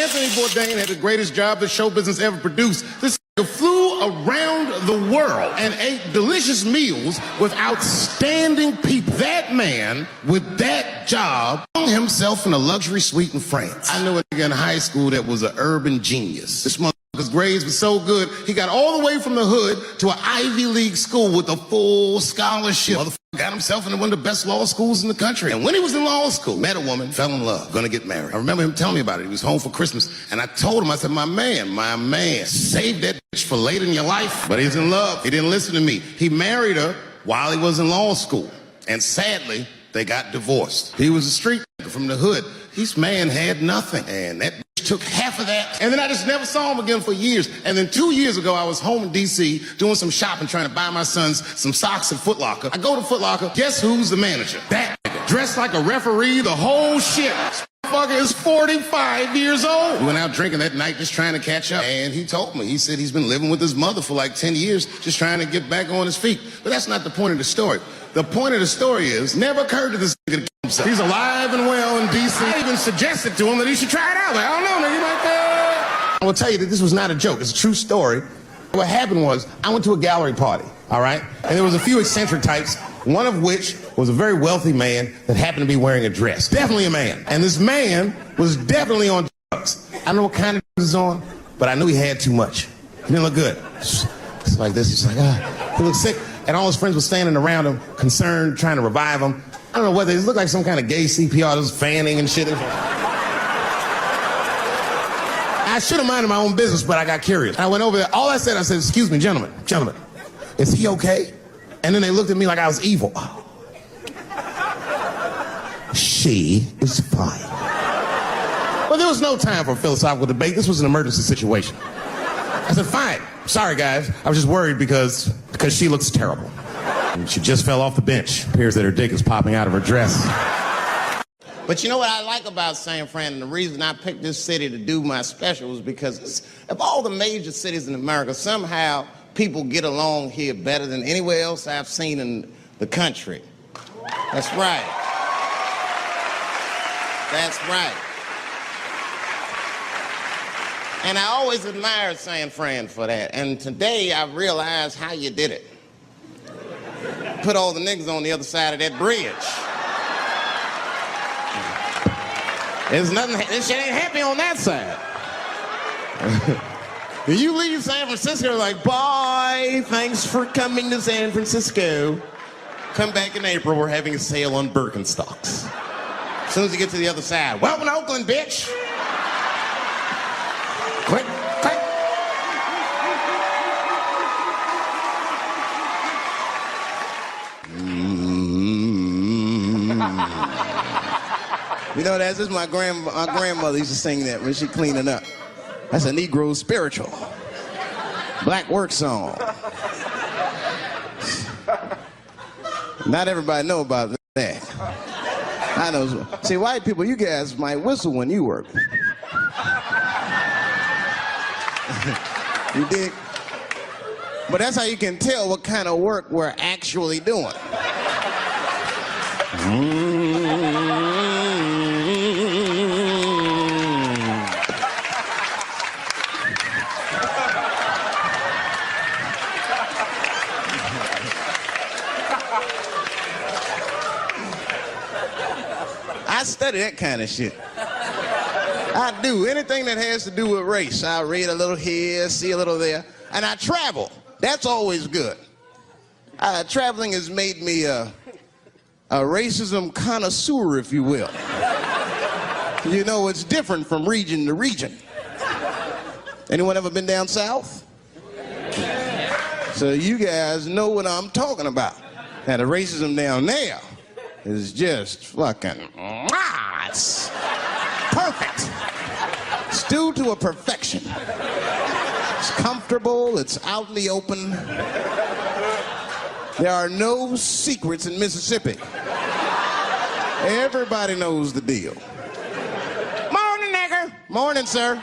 Anthony Bourdain had the greatest job that show business ever produced. This flew around the world and ate delicious meals with outstanding people. That man, with that job, hung himself in a luxury suite in France. I knew a nigga in high school that was an urban genius. This motherfucker's grades were so good, he got all the way from the hood to an Ivy League school with a full scholarship. Motherfucker got himself into one of the best law schools in the country. And when he was in law school, met a woman, fell in love, gonna get married. I remember him telling me about it. He was home for Christmas, and I told him, I said, my man, save that bitch for later in your life. But he's in love. He didn't listen to me. He married her while he was in law school. And sadly, they got divorced. He was a street nigga from the hood. This man had nothing. And that bitch took half of that. And then I just never saw him again for years. And then 2 years ago, I was home in D.C. doing some shopping, trying to buy my sons some socks at Foot Locker. I go to Foot Locker. Guess who's the manager? That nigga. Dressed like a referee, the whole shit. Motherfucker is 45 years old. We went out drinking that night just trying to catch up. And he told me, he said he's been living with his mother for like 10 years, just trying to get back on his feet. But that's not the point of the story. The point of the story is, never occurred to this nigga to kill himself. He's alive and well in D.C. I even suggested to him that he should try it out. Like, I don't know, nigga, like that. I will tell you that this was not a joke. It's a true story. What happened was, I went to a gallery party, all right? And there was a few eccentric types, one of which was a very wealthy man that happened to be wearing a dress. Definitely a man. And this man was definitely on drugs. I don't know what kind of drugs he's on, but I knew he had too much. He didn't look good. It's like this, he's like, he looked sick. And all his friends were standing around him, concerned, trying to revive him. I don't know whether it looked like some kind of gay CPR, just fanning and shit. I should have minded my own business, but I got curious. I went over there. All I said, excuse me, gentlemen, is he okay? And then they looked at me like I was evil. She is fine. Well, there was no time for a philosophical debate. This was an emergency situation. I said, fine. Sorry, guys. I was just worried because she looks terrible. And she just fell off the bench. Appears that her dick is popping out of her dress. But you know what I like about San Fran, and the reason I picked this city to do my special is because of all the major cities in America, somehow people get along here better than anywhere else I've seen in the country. That's right. That's right. And I always admired San Fran for that. And today I realized how you did it. Put all the niggas on the other side of that bridge. There's nothing, this shit ain't happy on that side. You leave San Francisco like, bye, thanks for coming to San Francisco. Come back in April, we're having a sale on Birkenstocks. As soon as you get to the other side, welcome to Oakland, bitch. Click, click. You know, that's just my grandmother used to sing that when she cleaning up. That's a Negro spiritual. Black work song. Not everybody know about that. I know. See, white people, you guys might whistle when you work. You dig? But that's how you can tell what kind of work we're actually doing. I study that kind of shit. I do. Anything that has to do with race. I read a little here, see a little there. And I travel. That's always good. Traveling has made me a racism connoisseur, if you will. You know, it's different from region to region. Anyone ever been down south? So you guys know what I'm talking about. Now, the racism down there is just fucking, it's perfect. It's due to a perfection. It's comfortable, it's out in the open. There are no secrets in Mississippi. Everybody knows the deal. Morning, nigger. Morning, sir.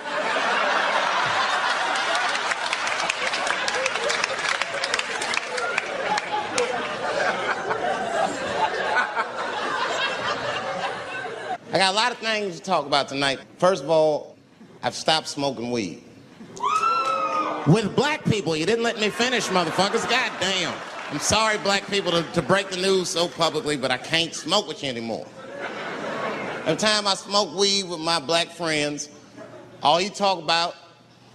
I got a lot of things to talk about tonight. First of all, I've stopped smoking weed. With black people, you didn't let me finish, motherfuckers. God damn. I'm sorry, black people, to break the news so publicly, but I can't smoke with you anymore. Every time I smoke weed with my black friends, all you talk about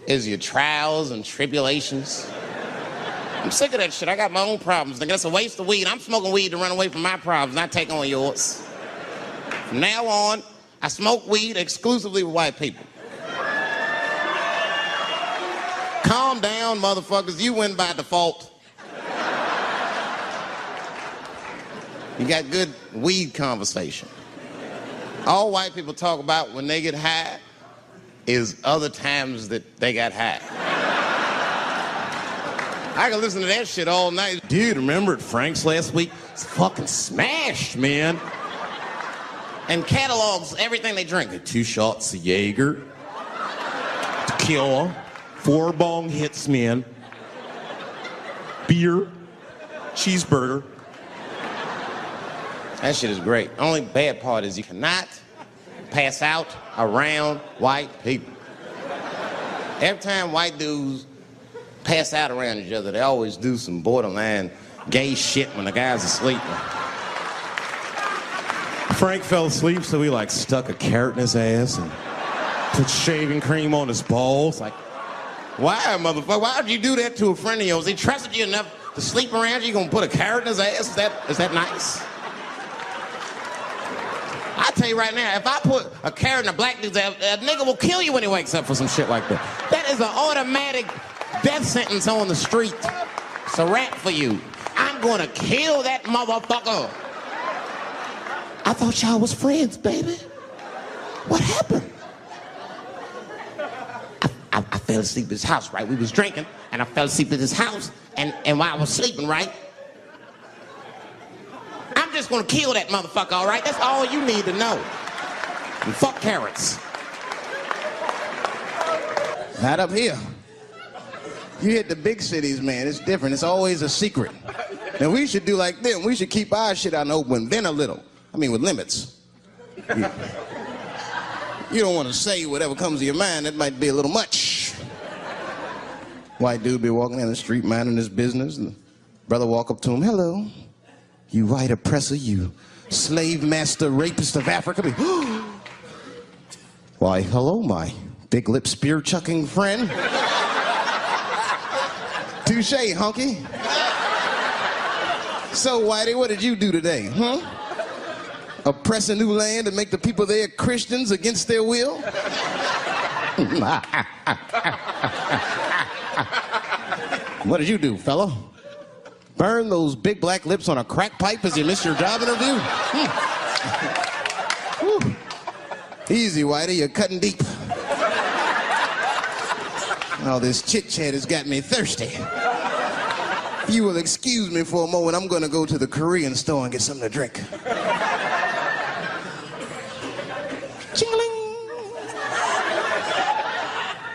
is your trials and tribulations. I'm sick of that shit. I got my own problems. That's a waste of weed. I'm smoking weed to run away from my problems, not take on yours. From now on, I smoke weed exclusively with white people. Calm down, motherfuckers. You win by default. You got good weed conversation. All white people talk about when they get high is other times that they got high. I can listen to that shit all night. Dude, remember at Frank's last week? It's fucking smashed, man. And catalogs everything they drink. 2 shots of Jaeger, tequila, 4 bong hits, man, beer, cheeseburger. That shit is great. Only bad part is you cannot pass out around white people. Every time white dudes pass out around each other, they always do some borderline gay shit when the guy's asleep. Frank fell asleep, so he like stuck a carrot in his ass and put shaving cream on his balls. Like, why, motherfucker? Why would you do that to a friend of yours? He trusted you enough to sleep around you. You gonna put a carrot in his ass? Is that nice? I tell you right now, if I put a carrot in a black dude's ass, a nigga will kill you when he wakes up for some shit like that. That is an automatic death sentence on the street. It's a rap for you. I'm gonna kill that motherfucker. I thought y'all was friends, baby. What happened? I fell asleep at his house, right? We was drinking, and I fell asleep at his house, and while I was sleeping, right? I'm just gonna kill that motherfucker, all right? That's all you need to know. And fuck carrots. Not up here. You hit the big cities, man. It's different. It's always a secret. And we should do like them. We should keep our shit out in the open, then a little. I mean, with limits. You don't want to say whatever comes to your mind. That might be a little much. White dude be walking down the street minding his business, and the brother walk up to him, hello. You white oppressor, you slave master rapist of Africa. Why, hello, my big lip spear chucking friend. Touche, hunky. So, Whitey, what did you do today, huh? Oppress a new land and make the people there Christians against their will? What did you do, fella? Burn those big black lips on a crack pipe as you missed your job interview? Easy, Whitey, you're cutting deep. All this chit-chat has got me thirsty. If you will excuse me for a moment, I'm gonna go to the Korean store and get something to drink. Ching-a-ling.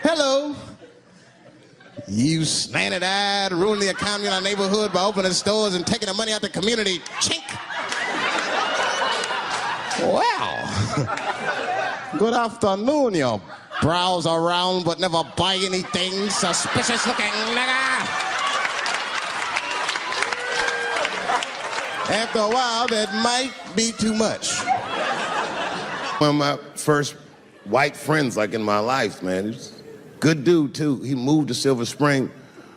Hello. You slanted-eyed, ruining the economy in our neighborhood by opening stores and taking the money out the community. Chink. Wow. Good afternoon, you browse around but never buy anything. Suspicious looking nigga. After a while, that might be too much. One of my first white friends, like, in my life, man. He's a good dude, too. He moved to Silver Spring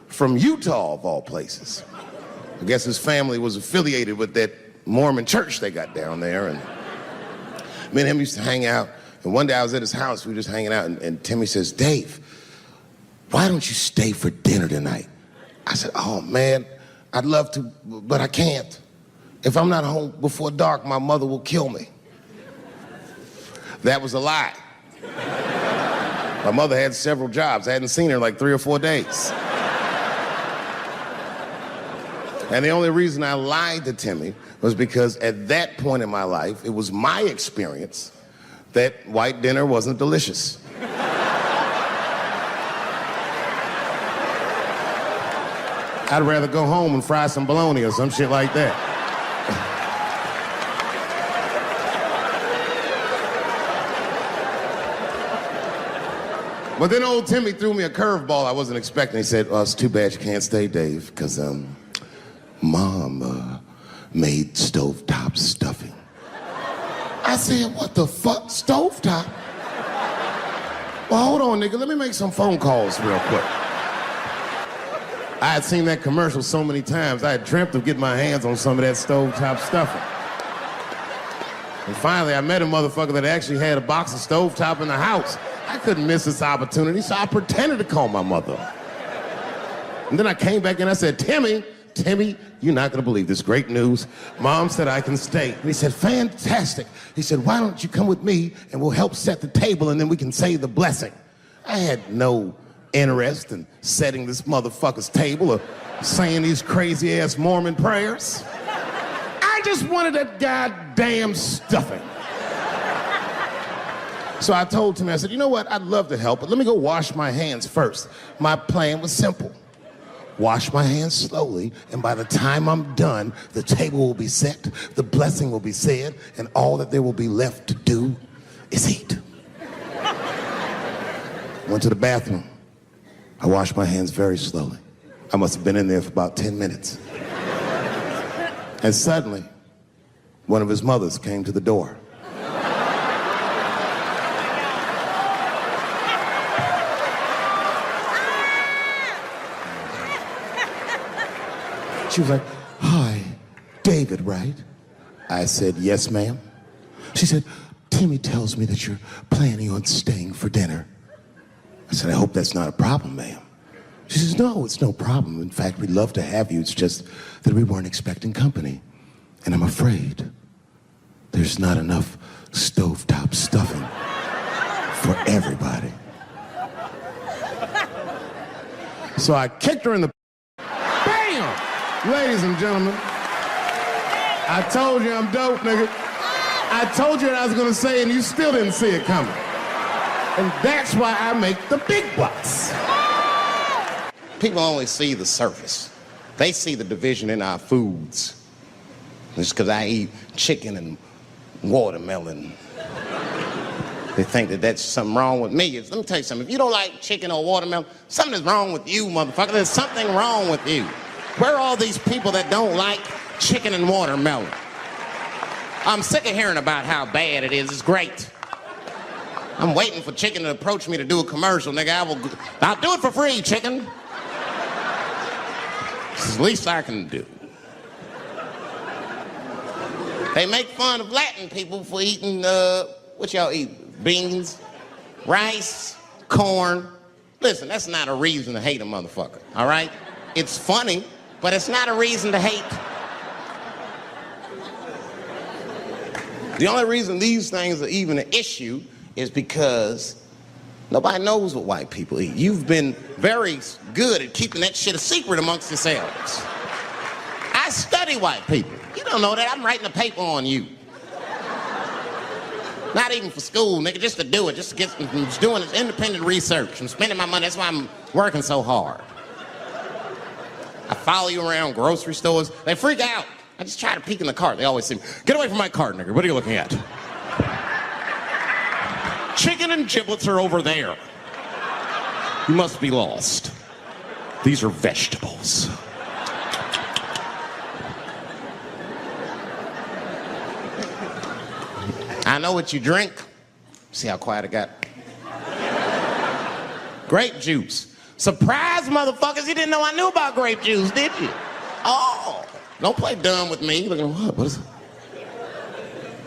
from Utah, of all places. I guess his family was affiliated with that Mormon church they got down there. And me and him used to hang out. And one day I was at his house, we were just hanging out, and Timmy says, Dave, why don't you stay for dinner tonight? I said, oh, man, I'd love to, but I can't. If I'm not home before dark, my mother will kill me. That was a lie. My mother had several jobs. I hadn't seen her in like 3 or 4 days. And the only reason I lied to Timmy was because at that point in my life, it was my experience that white dinner wasn't delicious. I'd rather go home and fry some bologna or some shit like that. But then old Timmy threw me a curveball I wasn't expecting. He said, it's too bad you can't stay, Dave, because Mom made stovetop stuffing. I said, what the fuck, stovetop? Well, hold on, nigga. Let me make some phone calls real quick. I had seen that commercial so many times, I had dreamt of getting my hands on some of that stovetop stuffing. And finally, I met a motherfucker that actually had a box of stovetop in the house. I couldn't miss this opportunity, so I pretended to call my mother. And then I came back and I said, Timmy, you're not gonna believe this great news. Mom said I can stay. And he said, fantastic. He said, why don't you come with me and we'll help set the table and then we can say the blessing. I had no interest in setting this motherfucker's table or saying these crazy ass Mormon prayers. I just wanted that goddamn stuffing. So I told Timmy, I said, you know what, I'd love to help, but let me go wash my hands first. My plan was simple. Wash my hands slowly, and by the time I'm done, the table will be set, the blessing will be said, and all that there will be left to do is eat. Went to the bathroom. I washed my hands very slowly. I must have been in there for about 10 minutes. And suddenly, one of his mothers came to the door. She was like, hi, David, right? I said, yes, ma'am. She said, Timmy tells me that you're planning on staying for dinner. I said, I hope that's not a problem, ma'am. She says, no, it's no problem. In fact, we'd love to have you. It's just that we weren't expecting company. And I'm afraid there's not enough stovetop stuffing for everybody. So I kicked her in the... Bam! Ladies and gentlemen, I told you I'm dope, nigga. I told you what I was gonna say and you still didn't see it coming. And that's why I make the big bucks. People only see the surface. They see the division in our foods. Just because I eat chicken and watermelon, they think that that's something wrong with me. Let me tell you something. If you don't like chicken or watermelon, something is wrong with you, motherfucker. There's something wrong with you. Where are all these people that don't like chicken and watermelon? I'm sick of hearing about how bad it is. It's great. I'm waiting for chicken to approach me to do a commercial, nigga. I'll do it for free, chicken. It's the least I can do. They make fun of Latin people for eating, what y'all eat? Beans, rice, corn. Listen, that's not a reason to hate a motherfucker, all right? It's funny, but it's not a reason to hate. The only reason these things are even an issue is because nobody knows what white people eat. You've been very good at keeping that shit a secret amongst yourselves. I study white people. You don't know that. I'm writing a paper on you. Not even for school, nigga, just to do it, just to get, I'm just doing this independent research. I'm spending my money, that's why I'm working so hard. I follow you around grocery stores. They freak out. I just try to peek in the cart. They always say, get away from my cart, nigga. What are you looking at? Chicken and giblets are over there. You must be lost. These are vegetables. I know what you drink. See how quiet it got? Grape juice. Surprise, motherfuckers, you didn't know I knew about grape juice, did you? Oh, don't play dumb with me. Looking, what is it?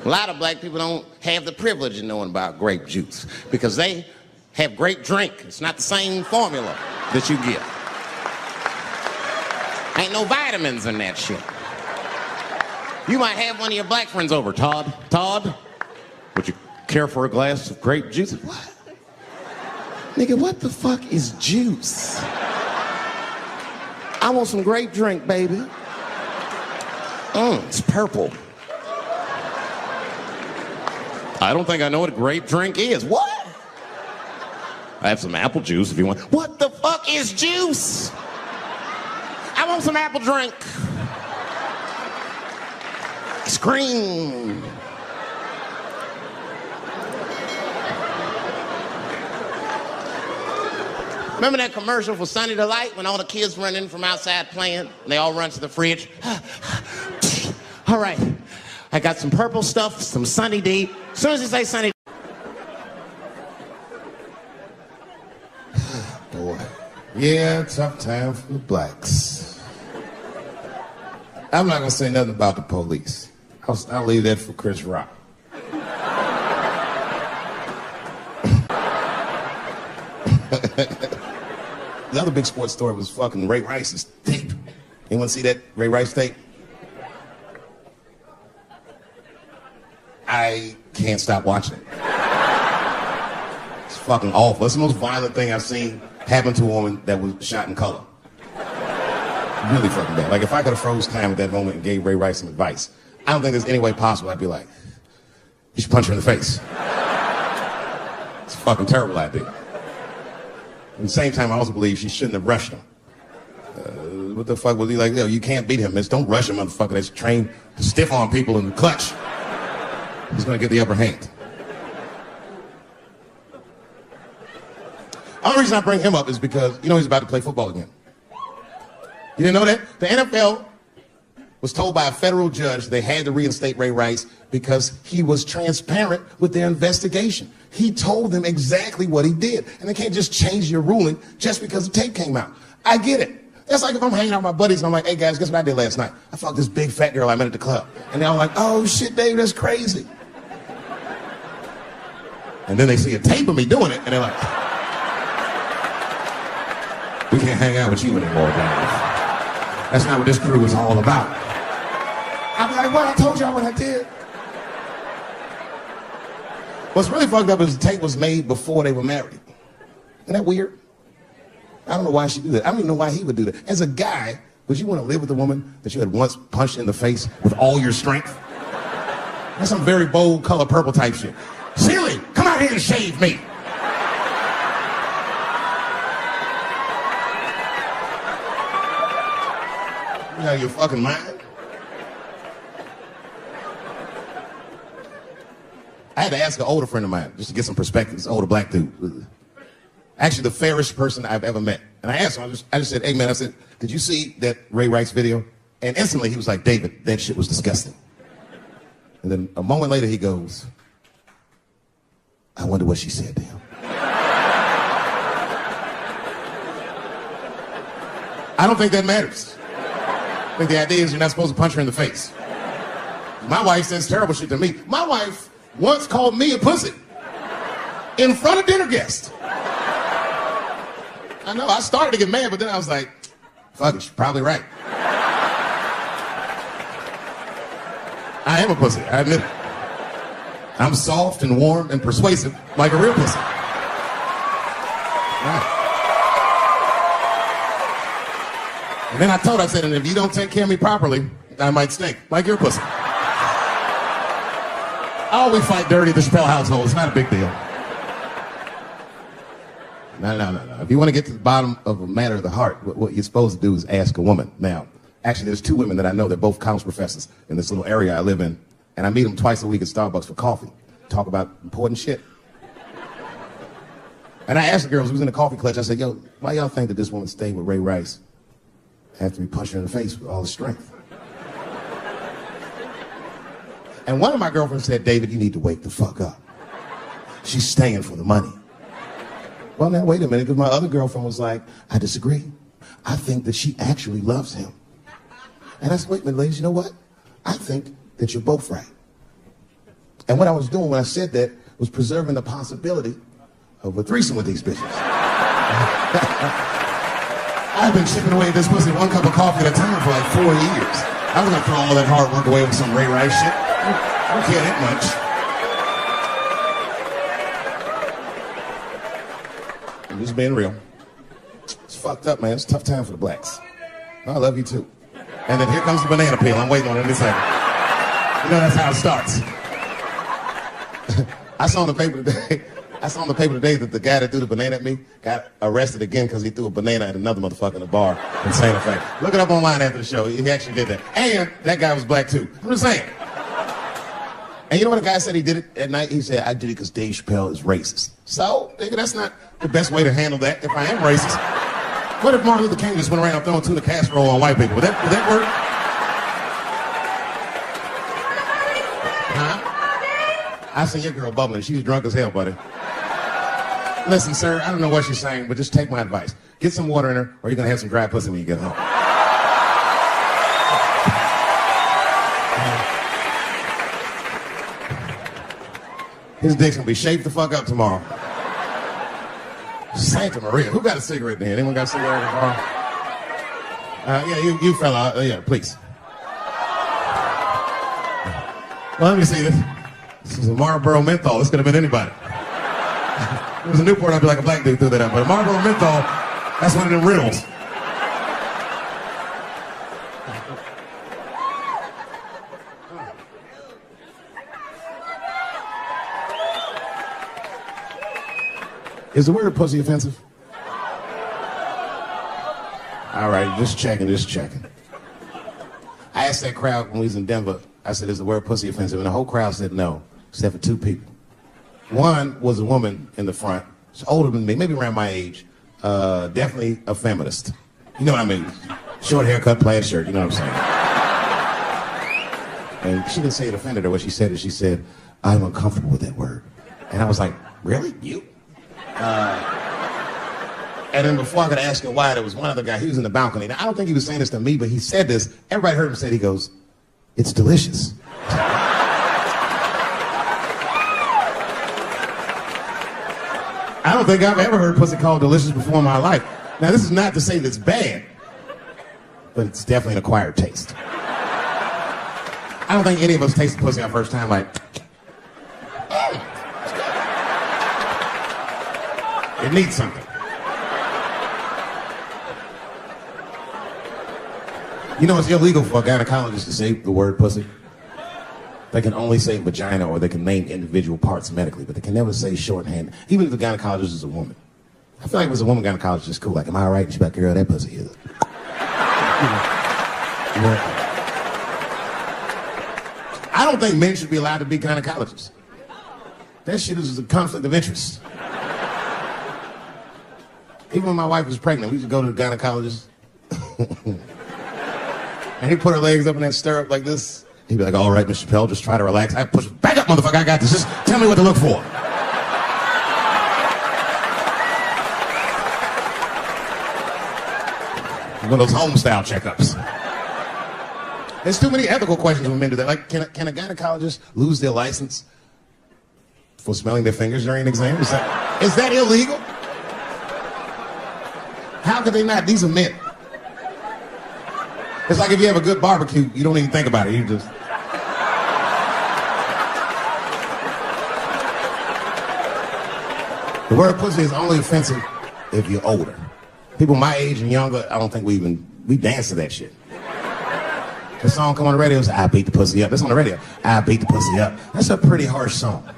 A lot of black people don't have the privilege of knowing about grape juice because they have grape drink. It's not the same formula that you get. Ain't no vitamins in that shit. You might have one of your black friends over. Todd, would you care for a glass of grape juice? What? Nigga, what the fuck is juice? I want some grape drink, baby. It's purple. I don't think I know what a grape drink is. What? I have some apple juice if you want. What the fuck is juice? I want some apple drink. Scream. Remember that commercial for Sunny Delight when all the kids run in from outside playing and they all run to the fridge? All right, I got some purple stuff, some Sunny D. As soon as you say Sunny Boy, yeah, tough time for the blacks. I'm not gonna say nothing about the police. I'll leave that for Chris Rock. The other big sports story was fucking Ray Rice's tape. Anyone see that Ray Rice tape? I can't stop watching it. It's fucking awful. It's the most violent thing I've seen happen to a woman that was shot in color. Really fucking bad. Like, if I could have froze time at that moment and gave Ray Rice some advice, I don't think there's any way possible I'd be like, you should punch her in the face. It's a fucking terrible idea. At the same time, I also believe she shouldn't have rushed him. What the fuck was he like? Yo, you can't beat him, miss. Don't rush him, motherfucker. That's trained to stiff on people in the clutch. He's gonna get the upper hand. The only reason I bring him up is because, you know, he's about to play football again. You didn't know that? The NFL was told by a federal judge they had to reinstate Ray Rice because he was transparent with their investigation. He told them exactly what he did. And they can't just change your ruling just because the tape came out. I get it. That's like if I'm hanging out with my buddies and I'm like, hey guys, guess what I did last night? I fucked this big fat girl I met at the club. And they're all like, oh shit, Dave, that's crazy. And then they see a tape of me doing it and they're like, we can't hang out with you anymore, Dave. That's not what this crew is all about. I'm like, what? I told y'all what I did. What's really fucked up is the tape was made before they were married. Isn't that weird? I don't know why she do that. I don't even know why he would do that. As a guy, would you want to live with a woman that you had once punched in the face with all your strength? That's some very bold color purple type shit. Silly, come out here and shave me. You know your fucking mind. I had to ask an older friend of mine just to get some perspective. This older black dude. Actually, the fairest person I've ever met. And I asked him, I just said, hey man, I said, did you see that Ray Rice video? And instantly he was like, David, that shit was disgusting. And then a moment later he goes, I wonder what she said to him. I don't think that matters. I think the idea is you're not supposed to punch her in the face. My wife says terrible shit to me. My wife once called me a pussy in front of dinner guests. I know, I started to get mad, but then I was like, fuck it, she's probably right. I am a pussy, I admit it. I'm soft and warm and persuasive like a real pussy. Right. And then I told her, I said, and if you don't take care of me properly, I might stink like your pussy. Oh, we fight dirty at the Chappelle household. It's not a big deal. No. If you want to get to the bottom of a matter of the heart, what you're supposed to do is ask a woman. Now, actually, there's two women that I know. They're both college professors in this little area I live in. And I meet them twice a week at Starbucks for coffee. Talk about important shit. And I asked the girls who was in the coffee clutch, I said, yo, why y'all think that this woman stayed with Ray Rice after he punched her in the face with all his strength? And one of my girlfriends said, David, you need to wake the fuck up. She's staying for the money. Well, now, wait a minute, because my other girlfriend was like, I disagree. I think that she actually loves him. And I said, wait a minute, ladies, you know what? I think that you're both right. And what I was doing when I said that was preserving the possibility of a threesome with these bitches. I've been chipping away at this pussy one cup of coffee at a time for like 4 years. I was gonna throw all that hard work away with some Ray Rice shit. I don't care that much. I'm just being real. It's fucked up, man. It's a tough time for the blacks. I love you too. And then here comes the banana peel. I'm waiting on it in a second. You know that's how it starts. I saw in the paper today that the guy that threw the banana at me got arrested again because he threw a banana at another motherfucker in a bar in Santa Fe. Look it up online after the show. He actually did that. And that guy was black too. I'm just saying. And you know what the guy said he did it at night? He said, I did it because Dave Chappelle is racist. So, nigga, that's not The best way to handle that if I am racist. What if Martin Luther King just went around throwing tuna casserole on white people? Would that work? Huh? I seen your girl bubbling. She's drunk as hell, buddy. Listen, sir, I don't know what she's saying, but just take my advice. Get some water in her, or you're going to have some dry pussy when you get home. His dick's going to be shaped the fuck up tomorrow. Santa Maria. Who got a cigarette there? Anyone got a cigarette in the car? Yeah, you fella. Yeah, please. Well, let me see this. This is a Marlboro menthol. This could have been anybody. If it was a Newport, I'd be like a black dude threw that up. But a Marlboro menthol, that's one of them riddles. Is the word pussy offensive? All right, just checking. I asked that crowd when we was in Denver, I said, is the word pussy offensive? And the whole crowd said no, except for two people. One was a woman in the front. She's older than me, maybe around my age. Definitely a feminist. You know what I mean? Short haircut, plaid shirt, you know what I'm saying? And she didn't say it offended her. What she said is, she said, I'm uncomfortable with that word. And I was like, really? You? And then before I could ask her why, there was one other guy, he was in the balcony. Now, I don't think he was saying this to me, but he said this. Everybody heard him say it. He goes, it's delicious. I don't think I've ever heard pussy called delicious before in my life. Now, this is not to say that it's bad, but it's definitely an acquired taste. I don't think any of us tasted pussy our first time like, it needs something. You know, it's illegal for a gynecologist to say the word pussy. They can only say vagina, or they can name individual parts medically, but they can never say shorthand, even if the gynecologist is a woman. I feel like if it was a woman gynecologist, it's cool. Like, am I all right? She's like, girl, that pussy is. I don't think men should be allowed to be gynecologists. That shit is a conflict of interest. Even when my wife was pregnant, we used to go to the gynecologist. And he'd put her legs up in that stirrup like this. He'd be like, all right, Mr. Chappelle, just try to relax. I push, back up, motherfucker, I got this. Just tell me what to look for. One of those home-style checkups. There's too many ethical questions when men do that. Like, can a gynecologist lose their license for smelling their fingers during an exam? Is that illegal? How could they not? These are men. It's like if you have a good barbecue, you don't even think about it. You just... The word pussy is only offensive if you're older. People my age and younger, I don't think we dance to that shit. The song come on the radio, it's I beat the pussy up. That's on the radio. I beat the pussy up. That's a pretty harsh song.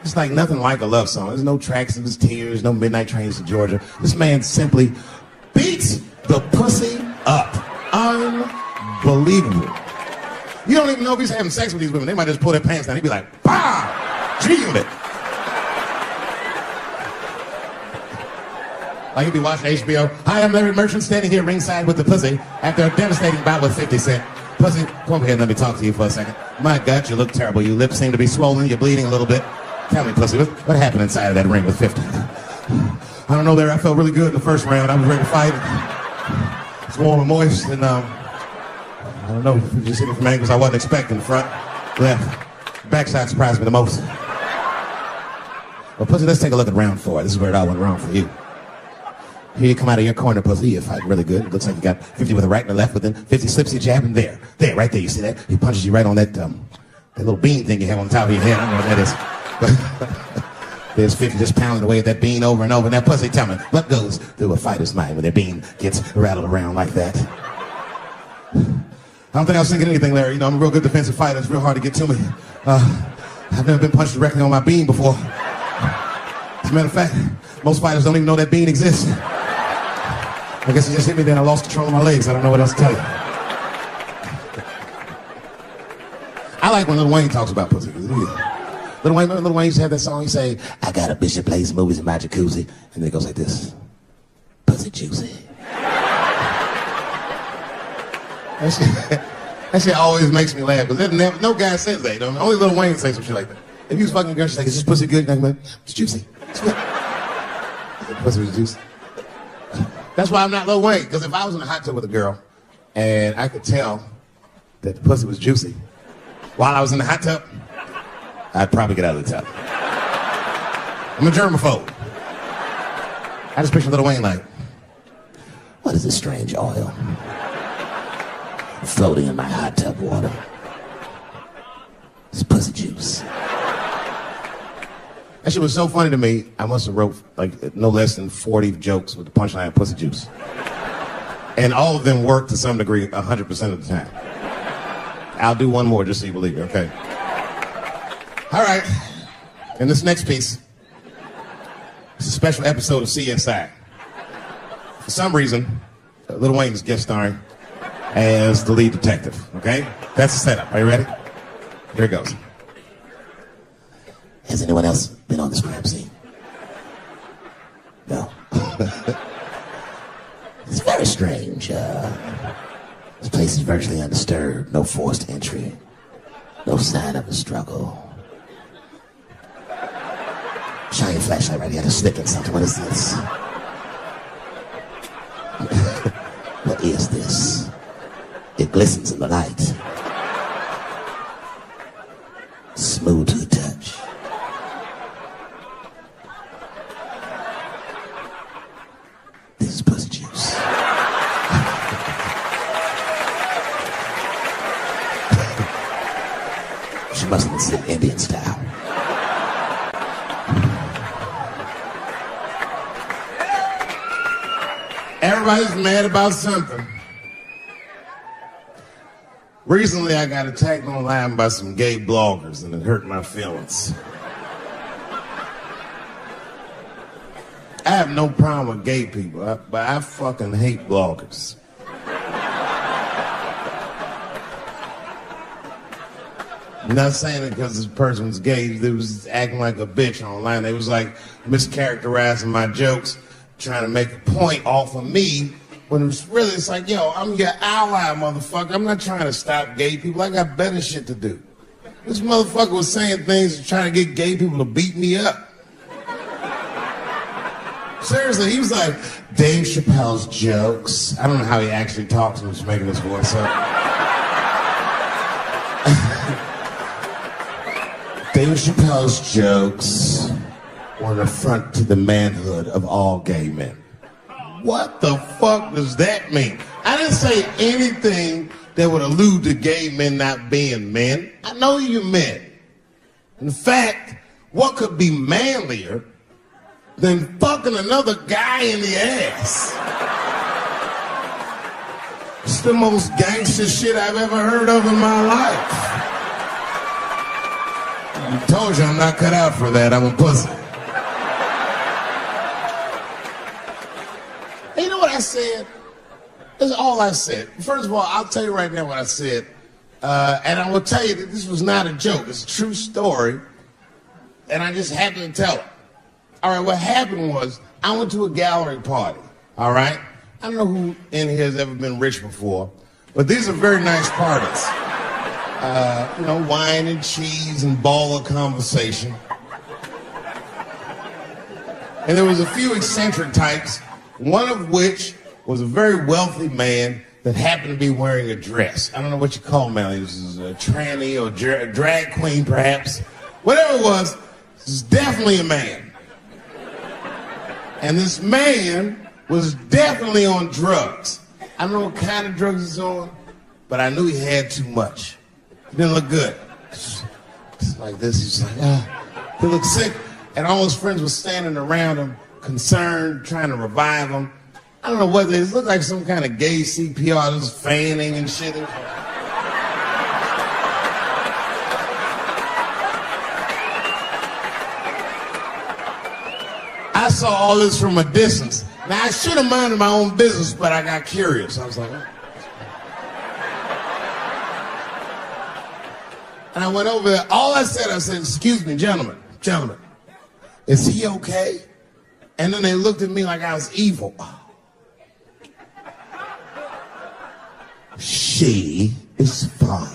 It's like nothing like a love song. There's no tracks of his tears, no midnight trains to Georgia. This man simply beats the pussy up. Unbelievable. You don't even know if he's having sex with these women. They might just pull their pants down. He'd be like, bah! G-Unit. Like he'd be watching HBO. Hi, I'm Larry Merchant standing here ringside with the pussy after a devastating bout with 50 Cent. Pussy, come over here and let me talk to you for a second. My God, you look terrible. Your lips seem to be swollen. You're bleeding a little bit. Tell me, pussy, what happened inside of that ring with 50? I don't know, Larry. I felt really good in the first round. I was ready to fight. It's warm and moist, and I don't know. You just hit me from angles I wasn't expecting. Front, left, backside surprised me the most. Well, pussy, let's take a look at round 4. This is where it all went wrong for you. Here you come out of your corner, pussy. You're fighting really good. It looks like you got 50 with the right and the left, but then 50 slips your jab, and there, right there. You see that? He punches you right on that little bean thing you have on top of your head. I don't know what that is. There's 50 just pounding away at that bean over and over. And that pussy, tell me, what goes through a fighter's mind when their bean gets rattled around like that? I don't think I was thinking anything, Larry. You know, I'm a real good defensive fighter. It's real hard to get to me. I've never been punched directly on my bean before. As a matter of fact, most fighters don't even know that bean exists. I guess it just hit me then. I lost control of my legs. I don't know what else to tell you. I like when Lil Wayne talks about pussy. Lil Wayne used to have that song. He say, I got a bitch that plays movies in my jacuzzi. And then it goes like this. Pussy juicy. That shit always makes me laugh. Because no guy says that. You know? Only Lil Wayne says some shit like that. If you was fucking a girl, she's like, is this pussy good? And I'm like, it's juicy. It's good. The pussy was juicy. That's why I'm not Lil Wayne. Because if I was in a hot tub with a girl and I could tell that the pussy was juicy while I was in the hot tub, I'd probably get out of the tub. I'm a germaphobe. I just picture Lil Wayne like, what is this strange oil floating in my hot tub water? It's pussy juice. That shit was so funny to me, I must have wrote like no less than 40 jokes with the punchline pussy juice. And all of them worked to some degree 100% of the time. I'll do one more just so you believe me, okay? All right, and this next piece is a special episode of CSI. For some reason, Lil Wayne is guest starring as the lead detective, okay? That's the setup. Are you ready? Here it goes. Has anyone else been on this crime scene? No. It's very strange. This place is virtually undisturbed. No forced entry. No sign of a struggle. Shine your flashlight right here. I just slipped in something. What is this? What is this? It glistens in the light. Smooth to the touch. This is pussy juice. She must have been sitting Indian style. Everybody's mad about something. Recently, I got attacked online by some gay bloggers, and it hurt my feelings. I have no problem with gay people, but I fucking hate bloggers. I'm not saying it because this person was gay. They was acting like a bitch online. They was like mischaracterizing my jokes, trying to make a point off of me, when it's like, yo, I'm your ally, motherfucker. I'm not trying to stop gay people. I got better shit to do. This motherfucker was saying things trying to get gay people to beat me up. Seriously, he was like, Dave Chappelle's jokes. I don't know how he actually talks when he's making his voice up. Dave Chappelle's jokes were an affront to the manhood of all gay men. What the fuck does that mean? I didn't say anything that would allude to gay men not being men. I know you men. In fact, what could be manlier than fucking another guy in the ass? It's the most gangster shit I've ever heard of in my life. I told you I'm not cut out for that. I'm a pussy. And you know what I said? That's all I said. First of all, I'll tell you right now what I said. And I will tell you that this was not a joke. It's a true story. And I just happened to tell it. All right, what happened was I went to a gallery party. All right? I don't know who in here has ever been rich before, but these are very nice parties. You know, wine and cheese and baller conversation. And there was a few eccentric types, one of which was a very wealthy man that happened to be wearing a dress. I don't know what you call him now. He was a tranny or a drag queen, perhaps. Whatever it was definitely a man. And this man was definitely on drugs. I don't know what kind of drugs he's on, but I knew he had too much. He didn't look good. Just like this, he's like, he looked sick. And all his friends were standing around him, concerned, trying to revive him. I don't know what it is. It looked like some kind of gay CPR, just fanning and shit. I saw all this from a distance. Now, I should have minded my own business, but I got curious. I was like, oh. And I went over there. All I said, excuse me, gentlemen, is he okay? And then they looked at me like I was evil. She is fine.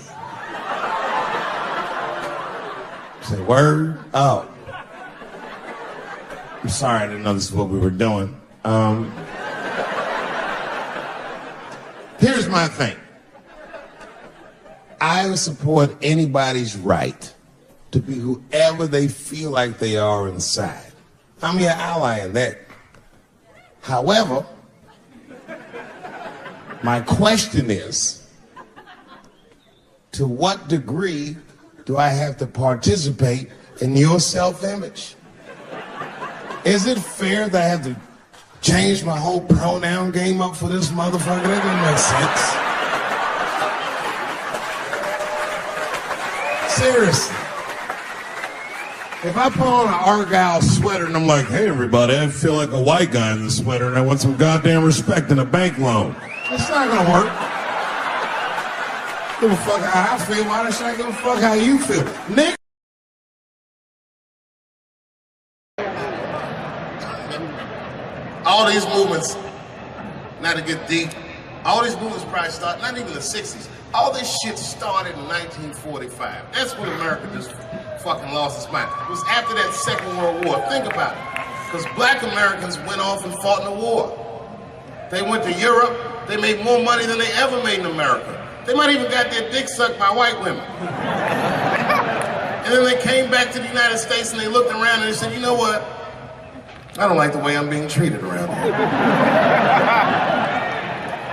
Say, word? Oh. I'm sorry, I didn't know this is what we were doing. Here's my thing. I support anybody's right to be whoever they feel like they are inside. I'm your ally in that. However, my question is, to what degree do I have to participate in your self-image? Is it fair that I have to change my whole pronoun game up for this motherfucker? That doesn't make sense. Seriously. If I put on an Argyle sweater and I'm like, hey everybody, I feel like a white guy in the sweater and I want some goddamn respect and a bank loan. It's not gonna work. Give a fuck how I feel, why should I give a fuck how you feel? Nick. All these movements, not to get deep, all these movements probably started, not even the 60s. All this shit started in 1945. That's when America just fucking lost its mind. It was after that Second World War. Think about it. Because black Americans went off and fought in the war. They went to Europe. They made more money than they ever made in America. They might even got their dick sucked by white women. And then they came back to the United States and they looked around and they said, you know what? I don't like the way I'm being treated around here.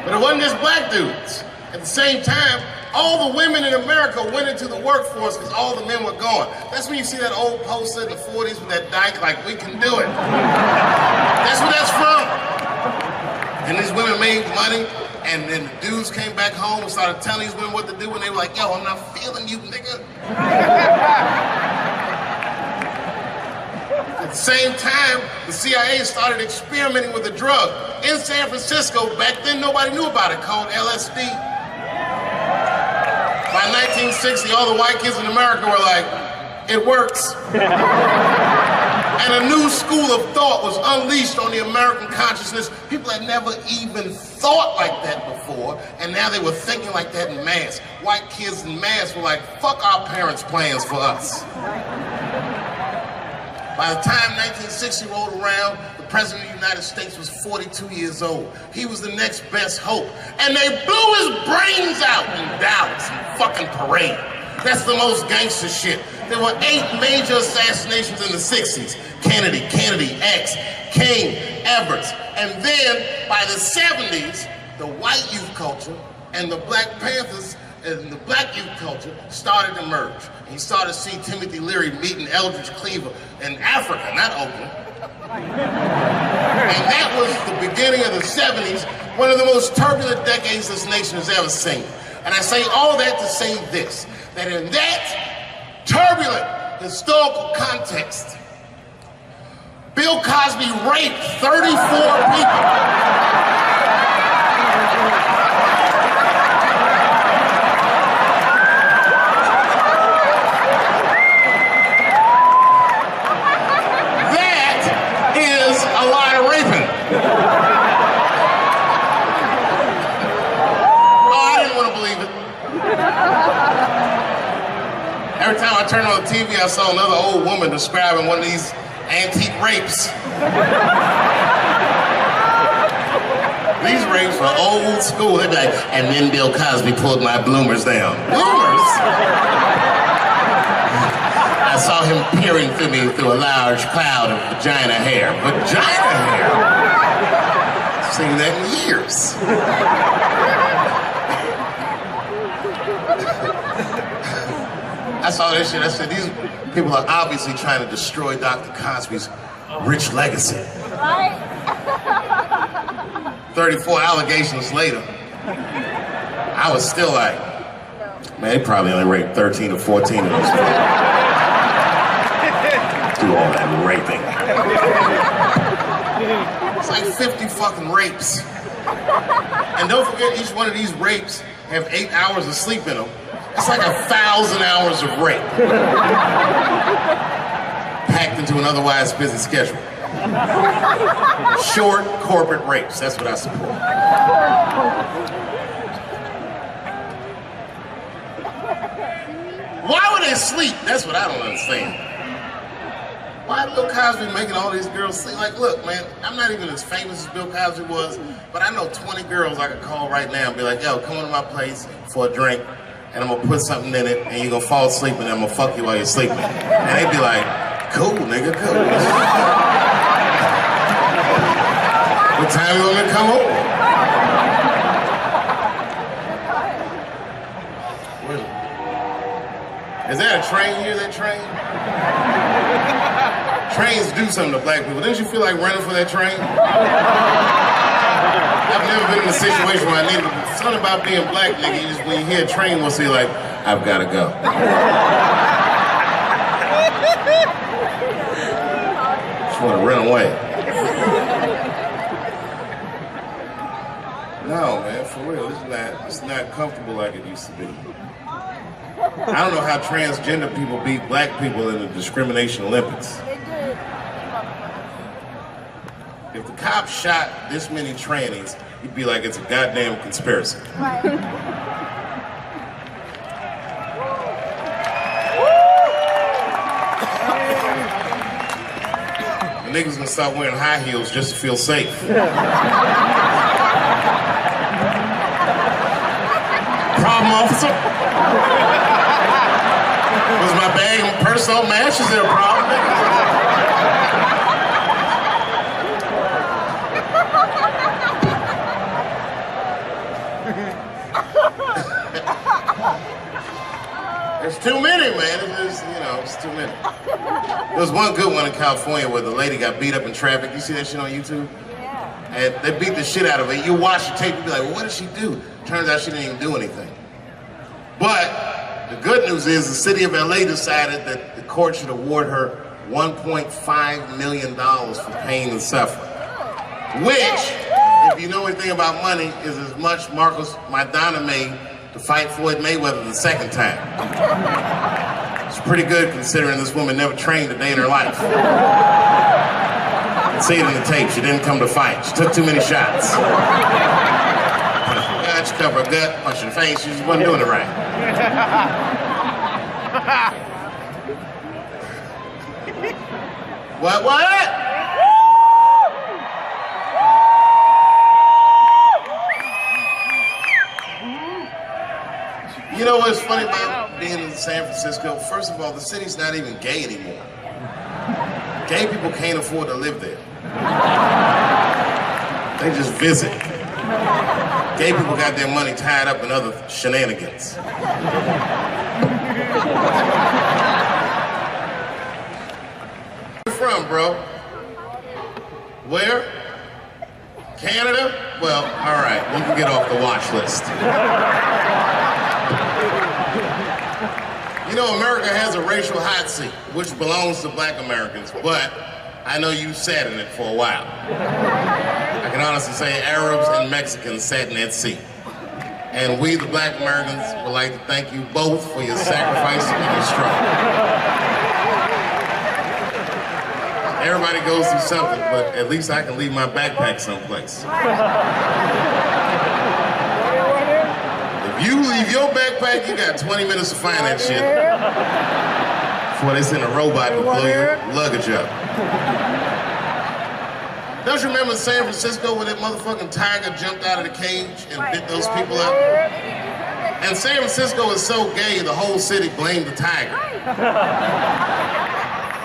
But it wasn't just black dudes. At the same time, all the women in America went into the workforce because all the men were gone. That's when you see that old poster in the 40s with that dyke, like, we can do it. That's where that's from. And these women made money, and then the dudes came back home and started telling these women what to do, and they were like, yo, I'm not feeling you, nigga. At the same time, the CIA started experimenting with a drug in San Francisco. Back then, nobody knew about it, called LSD. By 1960, all the white kids in America were like, it works. And a new school of thought was unleashed on the American consciousness. People had never even thought like that before, and now they were thinking like that in mass. White kids in mass were like, fuck our parents' plans for us. By the time 1960 rolled around, the President of the United States was 42 years old. He was the next best hope. And they blew his brains out in Dallas, in fucking parade. That's the most gangster shit. There were 8 major assassinations in the 60s. Kennedy, X, King, Everett. And then, by the 70s, the white youth culture and the Black Panthers and the black youth culture started to merge. And you started to see Timothy Leary meeting Eldridge Cleaver in Africa, not Oakland. And that was the beginning of the 70s, one of the most turbulent decades this nation has ever seen. And I say all that to say this, that in that turbulent historical context, Bill Cosby raped 34 people. Every time I turned on the TV, I saw another old woman describing one of these antique rapes. These rapes were old school. They'd be like, and then Bill Cosby pulled my bloomers down. Bloomers? I saw him peering through me through a large cloud of vagina hair. Vagina hair? I've seen that in years. I saw that shit. I said, these people are obviously trying to destroy Dr. Cosby's rich legacy. 34 allegations later, I was still like, man, they probably only raped 13 or 14 of those people. Do all that raping. It's like 50 fucking rapes. And don't forget, each one of these rapes have 8 hours of sleep in them. It's like 1,000 hours of rape. Packed into an otherwise busy schedule. Short corporate rapes, that's what I support. Why would they sleep? That's what I don't understand. Why Bill Cosby making all these girls sleep? Like, look, man, I'm not even as famous as Bill Cosby was, but I know 20 girls I could call right now and be like, yo, come to my place for a drink, and I'm gonna put something in it, and you're gonna fall asleep, and I'm gonna fuck you while you're sleeping. And they'd be like, cool, nigga, cool. What time you want me to come over? Is that a train here, that train? Trains do something to black people. Didn't you feel like running for that train? I've never been in a situation where I needed to. Something about being black, nigga, you just, when you hear a train, we'll see like, I've gotta go. Just wanna run away. No, man, for real, it's not comfortable like it used to be. I don't know how transgender people beat black people in the discrimination Olympics. If the cops shot this many trannies, you'd be like, it's a goddamn conspiracy. Right. The niggas gonna start wearing high heels just to feel safe. Problem, officer? Was my bag and purse all matched? Is there a problem? There's too many, man. It's too many. There was one good one in California where the lady got beat up in traffic. You see that shit on YouTube? Yeah. And they beat the shit out of her. You watch the tape, you be like, well, what did she do? Turns out she didn't even do anything. But the good news is the city of LA decided that the court should award her $1.5 million for pain and suffering. Which, if you know anything about money, is as much Marcus Maidana made to fight Floyd Mayweather the second time. It's pretty good considering this woman never trained a day in her life. You can see it in the tape. She didn't come to fight. She took too many shots. She covered her gut, punched her face. She just wasn't doing it right. What? You know what's funny about being in San Francisco? First of all, the city's not even gay anymore. Gay people can't afford to live there. They just visit. Gay people got their money tied up in other shenanigans. Where you from, bro? Where? Canada? Well, all right, you can get off the watch list. You know, America has a racial hot seat, which belongs to black Americans, but I know you sat in it for a while. I can honestly say Arabs and Mexicans sat in that seat. And we, the black Americans, would like to thank you both for your sacrifice and your struggle. Everybody goes through something, but at least I can leave my backpack someplace. If you leave your backpack, you got 20 minutes to find that shit before they send a robot to blow your luggage up. Don't you remember San Francisco when that motherfucking tiger jumped out of the cage and bit those people up? And San Francisco is so gay, the whole city blamed the tiger.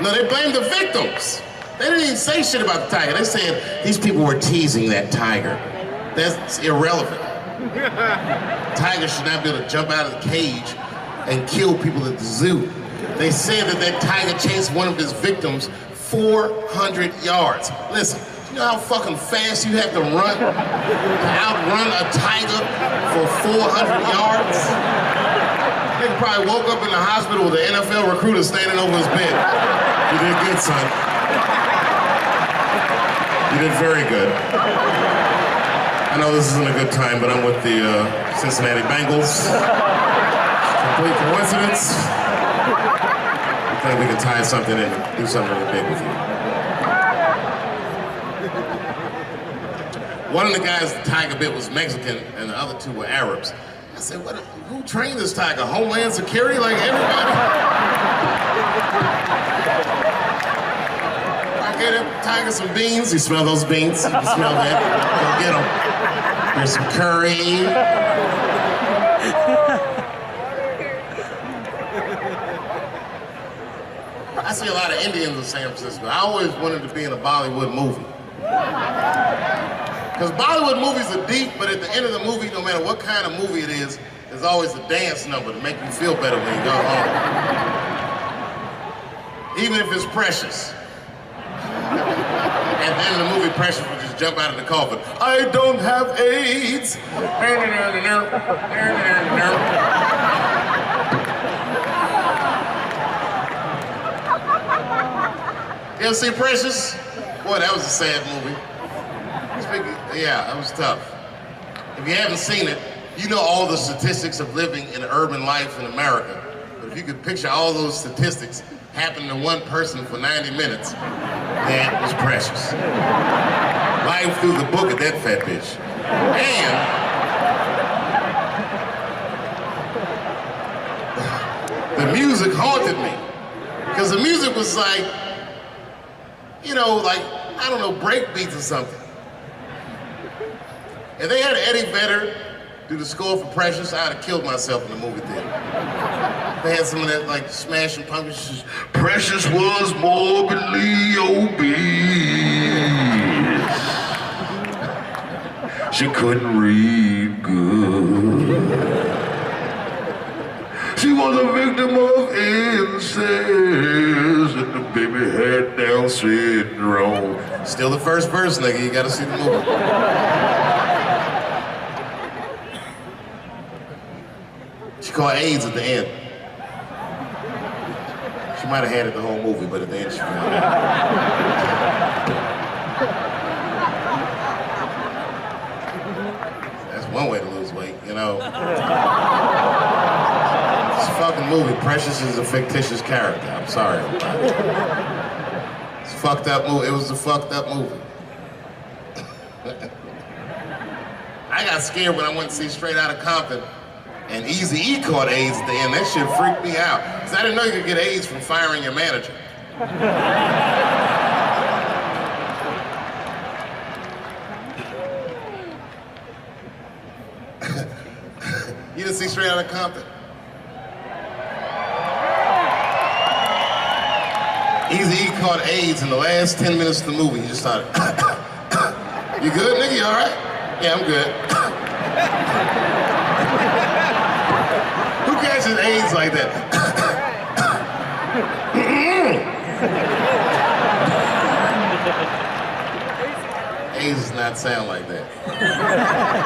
No, they blamed the victims. They didn't even say shit about the tiger. They said these people were teasing that tiger. That's irrelevant. Tiger should not be able to jump out of the cage and kill people at the zoo. They said that that tiger chased one of his victims 400 yards. Listen, you know how fucking fast you have to run to outrun a tiger for 400 yards? Nigga probably woke up in the hospital with an NFL recruiter standing over his bed. You did good, son. You did very good. I know this isn't a good time, but I'm with the Cincinnati Bengals. Complete coincidence? I think we can tie something in and do something really big with you. One of the guys the tiger bit was Mexican and the other two were Arabs. I said, who trained this tiger? Homeland Security, like everybody? I gave that tiger some beans. You smell those beans? You can smell that. Go get them. There's some curry. I see a lot of Indians in San Francisco. I always wanted to be in a Bollywood movie. Because Bollywood movies are deep, but at the end of the movie, no matter what kind of movie it is, there's always a dance number to make you feel better when you go home. Even if it's Precious. At the end of the movie, Precious would just jump out of the coffin. I don't have AIDS. You ever see Precious? Boy, that was a sad movie. Yeah, that was tough. If you haven't seen it, you know all the statistics of living in urban life in America. But if you could picture all those statistics happening to one person for 90 minutes, that was Precious. Life through the book of that fat bitch. And the music haunted me. Because the music was like, you know, like, I don't know, break beats or something. If they had Eddie Vedder do the score for Precious, I'd have killed myself in the movie theater. They had some of that, like, smashing pumpkins. Precious was morbidly obese. She couldn't read good. She was a victim of incest, and the baby had Down syndrome. Still the first verse, nigga. You gotta see the movie. She caught AIDS at the end. She might have had it the whole movie, but at the end she found it. That's one way to lose weight, you know. It's a fucking movie. Precious is a fictitious character. I'm sorry about it. It's a fucked up movie. It was a fucked up movie. I got scared when I went to see Straight Outta Compton. And Eazy-E caught AIDS at the end. That shit freaked me out. Because I didn't know you could get AIDS from firing your manager. You didn't see Straight Outta Compton? Eazy-E caught AIDS in the last 10 minutes of the movie. He just started, you good, nigga? You all right? Yeah, I'm good. Who catches AIDS like that? AIDS does not sound like that.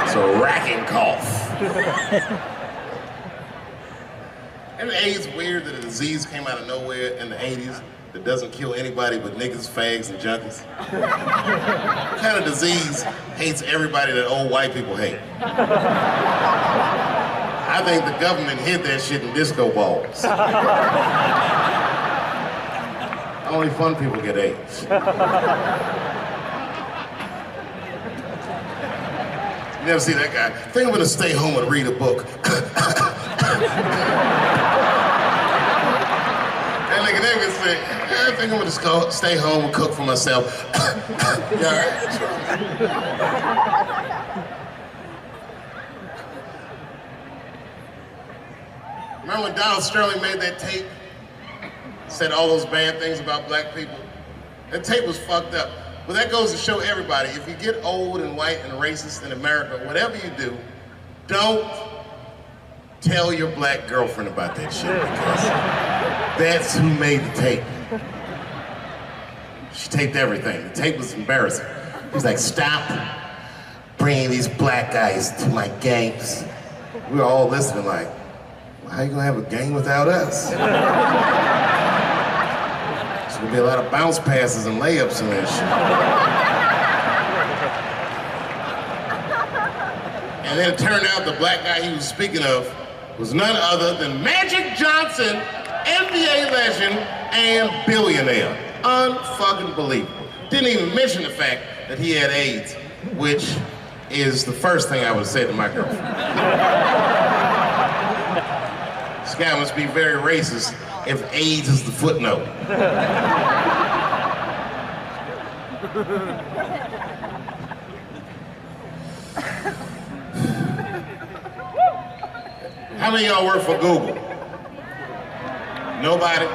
It's a racking cough. Isn't AIDS weird that a disease came out of nowhere in the 80s that doesn't kill anybody but niggas, fags, and junkies? What kind of disease hates everybody that old white people hate? I think the government hid that shit in disco balls. Only fun people get AIDS. You never see that guy? I think I'm gonna stay home and read a book. That nigga never say, I think I'm gonna stay home and cook for myself. You all right? Remember when Donald Sterling made that tape? Said all those bad things about black people? That tape was fucked up. But that goes to show everybody, if you get old and white and racist in America, whatever you do, don't tell your black girlfriend about that shit, because that's who made the tape. She taped everything. The tape was embarrassing. He was like, stop bringing these black guys to my games. We were all listening like, well, how you gonna have a game without us? There's gonna be a lot of bounce passes and layups in that shit. And then it turned out the black guy he was speaking of was none other than Magic Johnson, NBA legend and billionaire. Unfucking believable. Didn't even mention the fact that he had AIDS, which is the first thing I would have said to my girlfriend. This guy must be very racist if AIDS is the footnote. How many of y'all work for Google? Nobody?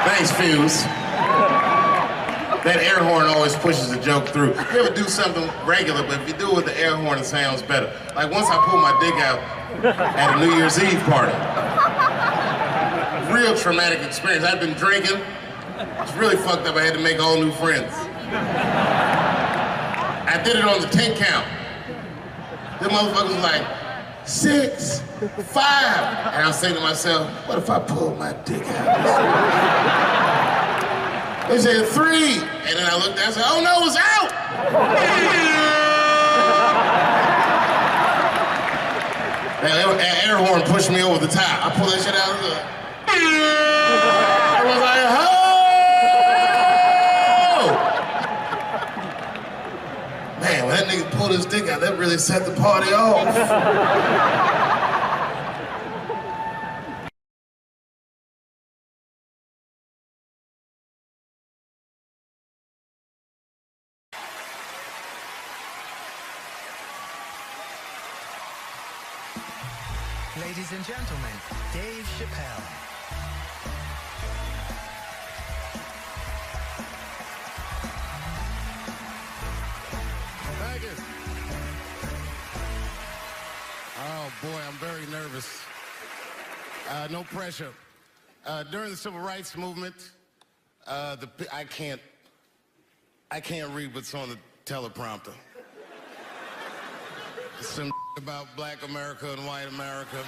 Thanks, Fuse. That air horn always pushes the joke through. You ever do something regular, but if you do it with the air horn, it sounds better. Like once I pulled my dick out at a New Year's Eve party. Real traumatic experience. I'd been drinking. It's really fucked up. I had to make all new friends. I did it on the 10 count. The motherfucker was like, 6, 5. And I was saying to myself, what if I pulled my dick out? They said 3. And then I looked down and said, oh no, it's out! That air horn pushed me over the top. I pulled that shit out. I was like, oh! Man, when that nigga pulled his dick out, that really set the party off. Ladies and gentlemen, Dave Chappelle. Thank you. Oh boy, I'm very nervous. No pressure. During the Civil Rights Movement, I can't read what's on the teleprompter. Some about black America and white America.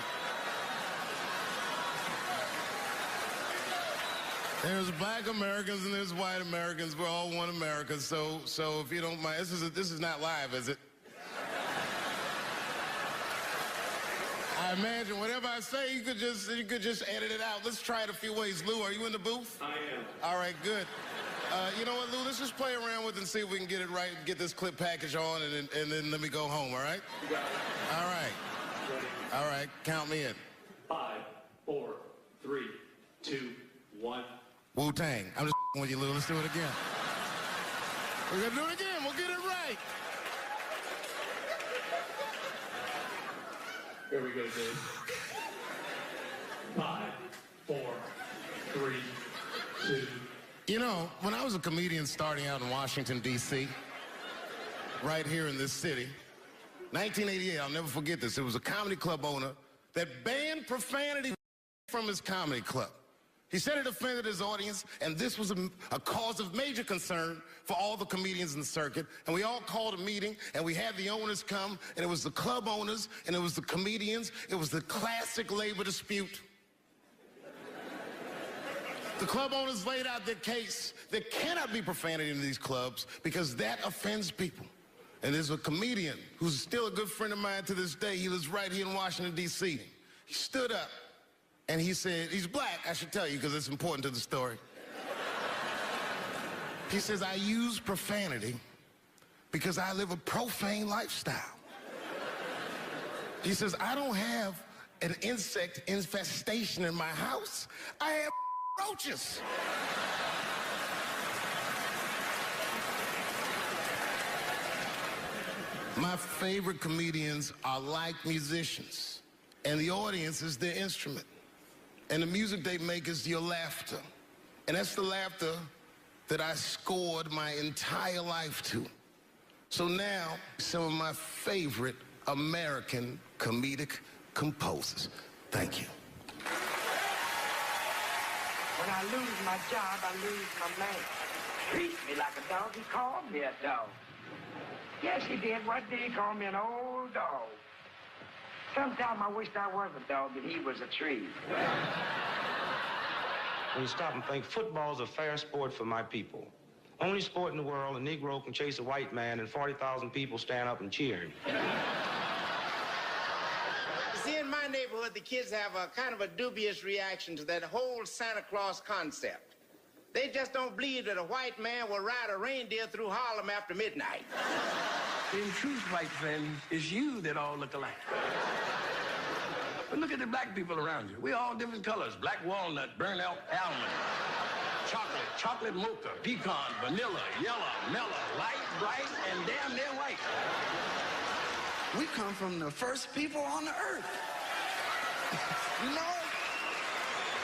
There's black Americans and there's white Americans. We're all one America. So if you don't mind, this is not live, is it? I imagine whatever I say, you could just edit it out. Let's try it a few ways. Lou, are you in the booth? I am. All right, good. You know what, Lou? Let's just play around with it and see if we can get it right, get this clip package on, and then let me go home, all right? You got it. All right. Ready. All right, count me in. 5, 4, 3, 2, 1. Wu-Tang. I'm just with you, Lou. Let's do it again. We're gonna do it again. We'll get it right. Here we go, Dave. 5, 4, 3, 2. You know, when I was a comedian starting out in Washington, D.C., right here in this city, 1988, I'll never forget this. It was a comedy club owner that banned profanity from his comedy club. He said it offended his audience, and this was a cause of major concern for all the comedians in the circuit. And we all called a meeting, and we had the owners come, and it was the club owners, and it was the comedians. It was the classic labor dispute. The club owners laid out their case. There cannot be profanity in these clubs because that offends people. And there's a comedian who's still a good friend of mine to this day. He lives right here in Washington, D.C. He stood up and he said, he's black, I should tell you, because it's important to the story. He says, I use profanity because I live a profane lifestyle. He says, I don't have an insect infestation in my house. I have roaches. My favorite comedians are like musicians, and the audience is their instrument. And the music they make is your laughter. And that's the laughter that I scored my entire life to. So now, some of my favorite American comedic composers. Thank you. When I lose my job, I lose my man. Treat me like a dog, he called me a dog. Yes, he did. What did he call me? An old dog. Sometimes I wished I was a dog and he was a tree. When you stop and think, football's a fair sport for my people. Only sport in the world, a Negro can chase a white man and 40,000 people stand up and cheer him. See, in my neighborhood, the kids have a kind of a dubious reaction to that whole Santa Claus concept. They just don't believe that a white man will ride a reindeer through Harlem after midnight. In truth, white friend, it's you that all look alike. But look at the black people around you. We're all different colors. Black walnut, burnt elk, almond, chocolate mocha, pecan, vanilla, yellow, mellow, light, bright, and damn near white. We come from the first people on the earth. You know,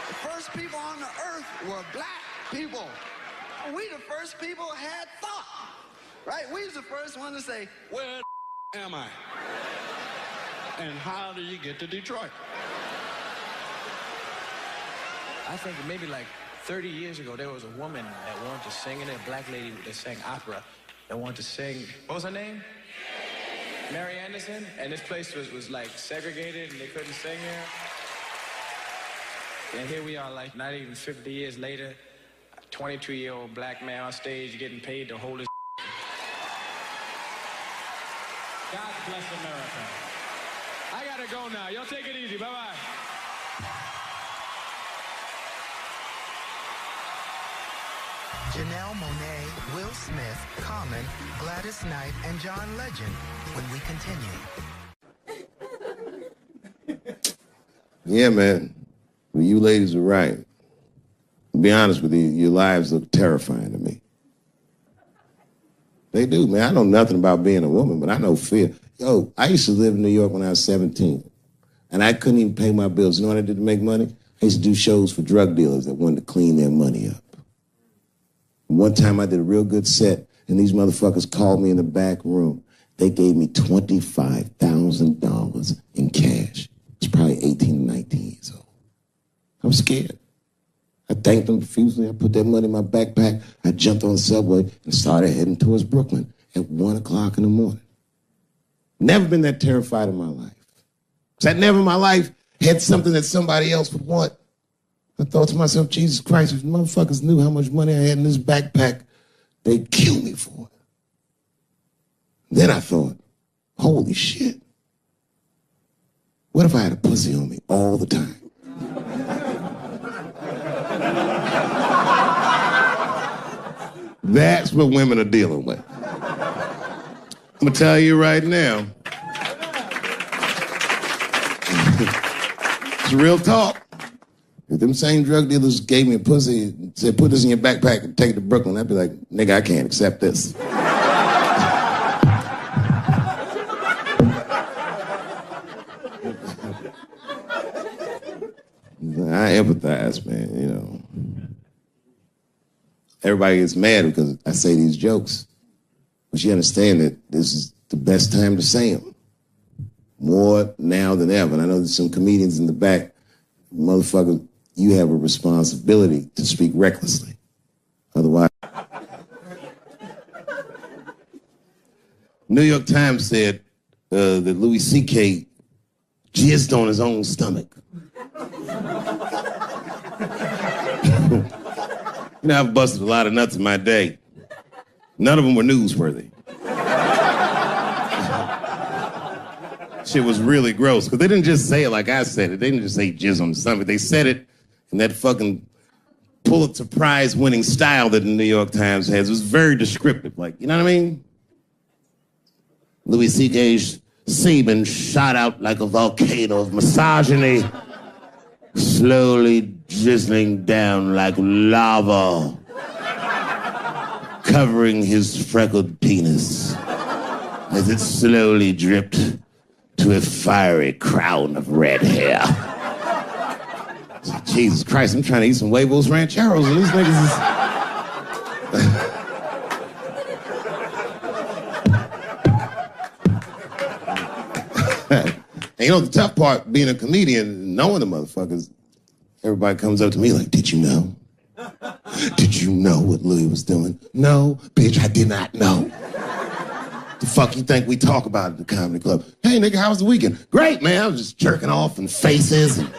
the first people on the earth were black people. We the first people had thought, right? We was the first one to say, where am I? And how do you get to Detroit? I think maybe like 30 years ago, there was a woman that wanted to sing, and a black lady that sang opera that wanted to sing. What was her name? Mary Anderson. And this place was like segregated, and they couldn't sing here. And here we are, like not even 50 years later, a 22-year-old black man on stage getting paid to hold his. God bless America. I gotta go now. Y'all take it easy. Bye-bye. Janelle Monáe, Will Smith, Common, Gladys Knight, and John Legend when we continue. Yeah, man. Well, you ladies are right. To be honest with you, your lives look terrifying to me. They do, man. I know nothing about being a woman, but I know fear. Yo, I used to live in New York when I was 17, and I couldn't even pay my bills. You know what I did to make money? I used to do shows for drug dealers that wanted to clean their money up. One time I did a real good set, and these motherfuckers called me in the back room. They gave me $25,000 in cash. I was probably 18 or 19 years old. I was scared. I thanked them profusely. I put that money in my backpack. I jumped on the subway and started heading towards Brooklyn at 1 o'clock in the morning. Never been that terrified in my life. Because I never in my life had something that somebody else would want. I thought to myself, Jesus Christ, if motherfuckers knew how much money I had in this backpack, they'd kill me for it. Then I thought, holy shit. What if I had a pussy on me all the time? That's what women are dealing with. I'm gonna tell you right now. It's real talk. If them same drug dealers gave me a pussy and said, put this in your backpack and take it to Brooklyn, I'd be like, nigga, I can't accept this. I empathize, man, you know. Everybody gets mad because I say these jokes. But you understand that this is the best time to say them. More now than ever. And I know there's some comedians in the back. Motherfucker, you have a responsibility to speak recklessly. Otherwise. New York Times said that Louis C.K. jizzed on his own stomach. You know, I've busted a lot of nuts in my day. None of them were newsworthy. Shit was really gross, because they didn't just say it like I said it. They didn't just say jizz on the stomach. They said it in that fucking Pulitzer Prize winning style that the New York Times has. It was very descriptive, like, you know what I mean? Louis C.K.'s semen shot out like a volcano of misogyny, slowly drizzling down like lava, covering his freckled penis as it slowly dripped to a fiery crown of red hair. Jesus Christ, I'm trying to eat some huevos rancheros and these niggas is... And you know, the tough part, being a comedian, knowing the motherfuckers, everybody comes up to me like, did you know? Did you know what Louis was doing? No, bitch, I did not know. The fuck you think we talk about at the comedy club? Hey, nigga, how was the weekend? Great, man. I was just jerking off in faces and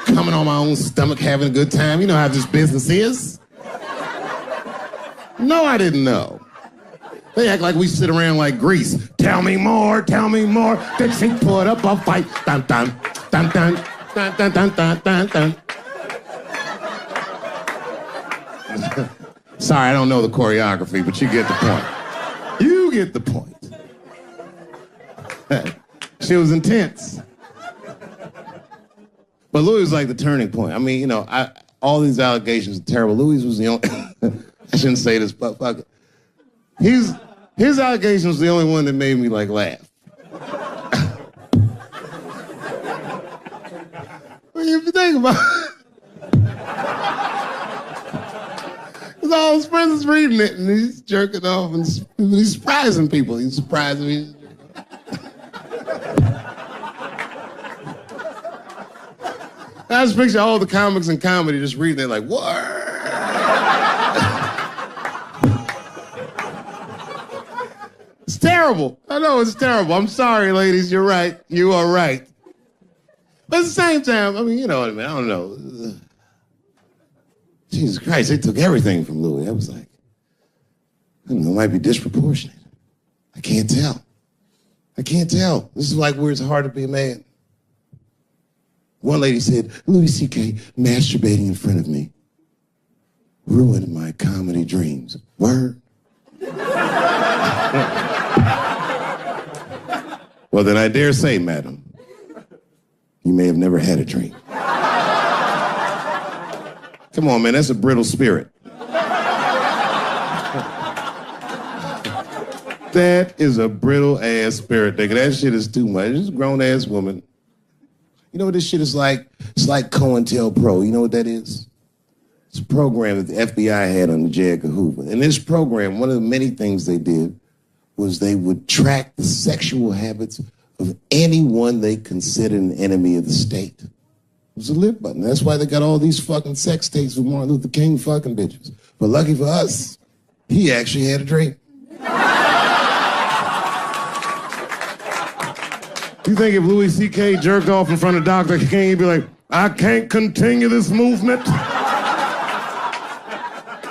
coming on my own stomach, having a good time. You know how this business is. No, I didn't know. They act like we sit around like Grease. Tell me more, tell me more. Did she put up a fight? Dun, dun, dun, dun, dun, dun, dun, dun, dun, dun. Sorry, I don't know the choreography, but you get the point. You get the point. She was intense. But Louis was like the turning point. I mean, you know, all these allegations are terrible. Louis was the only... I shouldn't say this, but fuck it. His allegation was the only one that made me, like, laugh. Well, if you think about it... Because all his friends is reading it, and he's jerking off, and he's surprising people. He's surprising me. I just picture all the comics and comedy just reading it like, what? It's terrible. I know it's terrible. I'm sorry, ladies. You're right. You are right. But at the same time, I mean, you know what I mean? I don't know. Jesus Christ, they took everything from Louis. I was like, I don't know, it might be disproportionate. I can't tell. I can't tell. This is like where it's hard to be a man. One lady said, Louis C.K. masturbating in front of me ruined my comedy dreams. Word? Well, then I dare say, madam, you may have never had a dream. Come on, man, that's a brittle spirit. That is a brittle-ass spirit, nigga. That shit is too much. This is a grown-ass woman. You know what this shit is like? It's like COINTELPRO. You know what that is? It's a program that the FBI had on the J. Edgar Hoover. In this program, one of the many things they did was they would track the sexual habits of anyone they considered an enemy of the state. It was a live button. That's why they got all these fucking sex tapes with Martin Luther King fucking bitches. But lucky for us, he actually had a dream. You think if Louis C.K. jerked off in front of Dr. King, he'd be like, I can't continue this movement.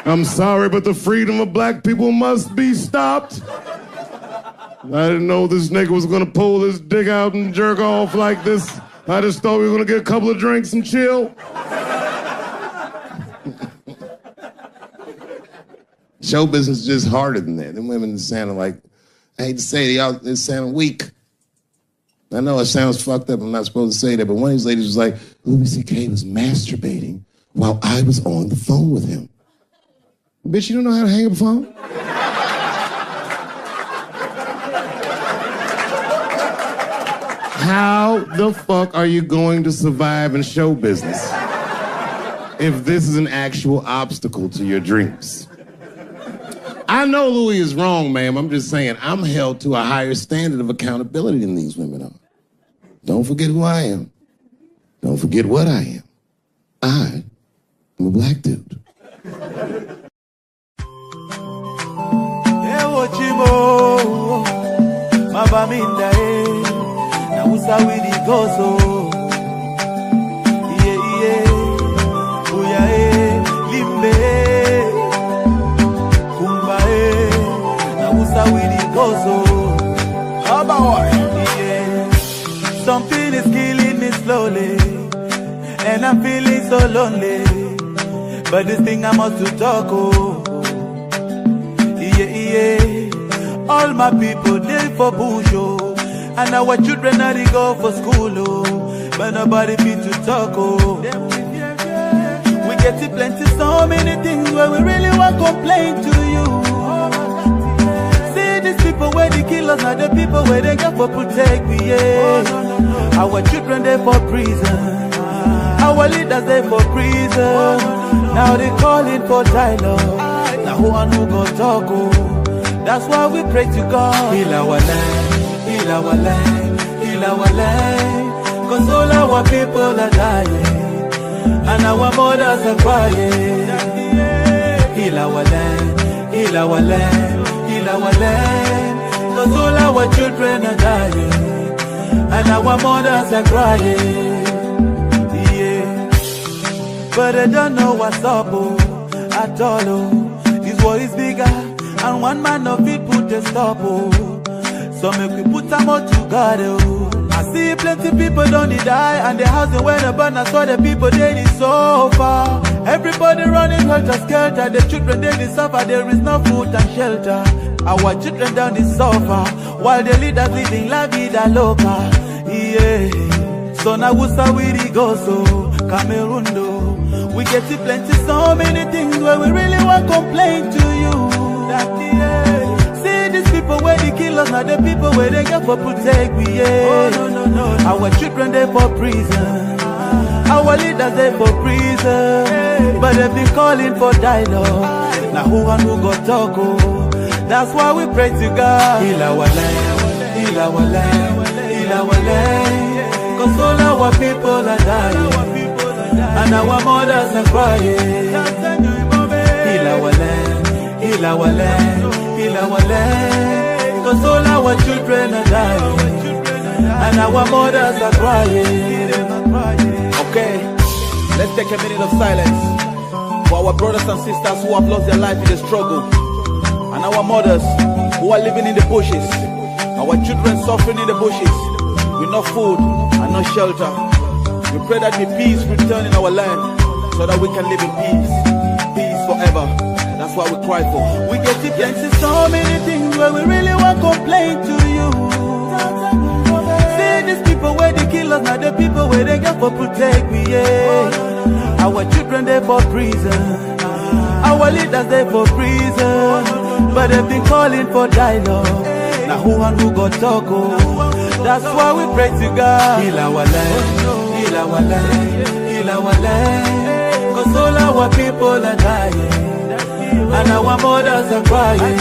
I'm sorry, but the freedom of black people must be stopped. I didn't know this nigga was gonna pull his dick out and jerk off like this. I just thought we were gonna get a couple of drinks and chill. Show business is just harder than that. Them women sounding like, I hate to say it, they sound weak. I know it sounds fucked up, I'm not supposed to say that, but one of these ladies was like, Louis C.K. was masturbating while I was on the phone with him. Bitch, you don't know how to hang up a phone? How the fuck are you going to survive in show business if this is an actual obstacle to your dreams? I know Louis is wrong, ma'am. I'm just saying I'm held to a higher standard of accountability than these women are. Don't forget who I am. Don't forget what I am. I am a black dude. Something is killing me slowly, and I'm feeling so lonely. But this thing I must to talk, oh. All my people, they for bush, oh. And our children are they go for school, oh. But nobody fit to talk, oh. We get to plenty, so many things where we really want to complain to you. These people where they kill us are the people where they got for protect me, yeah. Our children they for prison, our leaders they for prison. Now they calling for dialogue. Now who and who go talk, oh. That's why we pray to God. Heal our land, heal our land, heal our land. Cause all our people are dying, and our mothers are crying. Heal our land, heal our land, heal our land. Cause all our children are dying, and our mothers are crying. Yeah. But I don't know what's up, oh, at all, oh. These war is bigger, and one man of it put a stop, oh. So make we put some more together, oh. I see plenty people don't die, and the house when they burn, I saw the people they need so far. Everybody running helter-skelter, the children they need suffer, there is no food and shelter. Our children down the sofa, while the leaders living la vida loca. Yeah, so now we start with the go so Cameroon do. We get to plenty, so many things where we really want to complain to you. That yeah, see these people where they kill us, not the people where they get for protect we. Yeah, oh, no. Our children they for prison, our leaders they for prison, but they be calling for dialogue. Now who and who got talk? Oh, that's why we pray to God. Heal our land, heal our land, heal our land. Cause all our people are dying, and our mothers are crying. Heal our land, heal our land, heal our land. Cause all our children are dying, and our mothers are crying. Okay, let's take a minute of silence for our brothers and sisters who have lost their life in the struggle, and our mothers who are living in the bushes, our children suffering in the bushes with no food and no shelter. We pray that the peace return in our land so that we can live in peace, peace forever. That's what we cry for. We get to plenty, so many things where we really want to complain to you. See these people where they kill us, not the people where they get for protect me. Yeah, our children they for prison, our leaders they for prison, but they've been calling for dialogue. Now who and who got talk? Oh, that's why we pray to God. Heal our land, heal our land, heal our land. Cause all our people are dying, and our mothers are crying.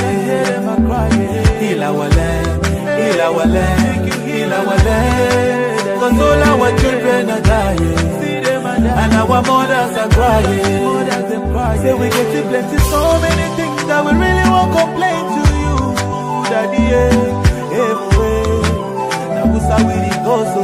Heal our land, heal our land, heal our land. Cause all our children are dying, and our mothers are crying. Say we get to plenty, so many things that we really want to complain to you. Daddy, everywhere. Now we start with the go so.